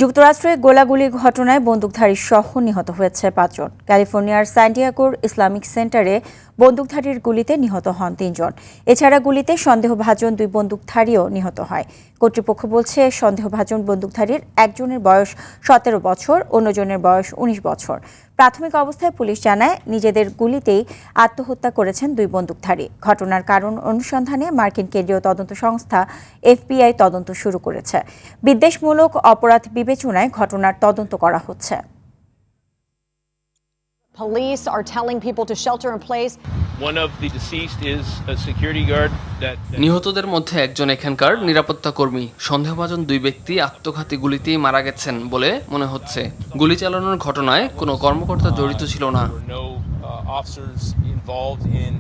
যুক্তরাষ্ট্রে গোলাগুলি ঘটনায় বন্দুকধারী সহ নিহত হয়েছে ৫ জন। ক্যালিফোর্নিয়ার স্যান ডিয়েগোর ইসলামিক সেন্টারে বন্দুকধারীর গুলিতে নিহত হন ৩ জন। এছাড়া গুলিতে সন্দেহভাজন ২ বন্দুকধারীও নিহত হয়। কর্তৃপক্ষ বলছে, সন্দেহভাজন বন্দুকধারীর একজনের বয়স ১৭ বছর, অন্যজনের বয়স ১৯ বছর। প্রাথমিক অবস্থায় পুলিশ জানায়, নিজেদের গুলিতেই আত্মহত্যা করেছেন ২ বন্দুকধারী। ঘটনার কারণ অনুসন্ধানে মার্কিন কেন্দ্রীয় তদন্ত সংস্থা FBI তদন্ত শুরু করেছে। বিদ্বেষমূলক অপরাধ বিবেচনায় ঘটনার তদন্ত করা হচ্ছে। Police are telling people to shelter in place. One of the deceased is a security guard that নিহতদের মধ্যে একজন এখানকার নিরাপত্তা কর্মী। সন্দেহভাজন ২ ব্যক্তি আত্মঘাতী গুলিতেই মারা গেছেন বলে মনে হচ্ছে। গুলি চালানোর ঘটনায় কোনো কর্মকর্তা জড়িত ছিল না। there were no officers involved in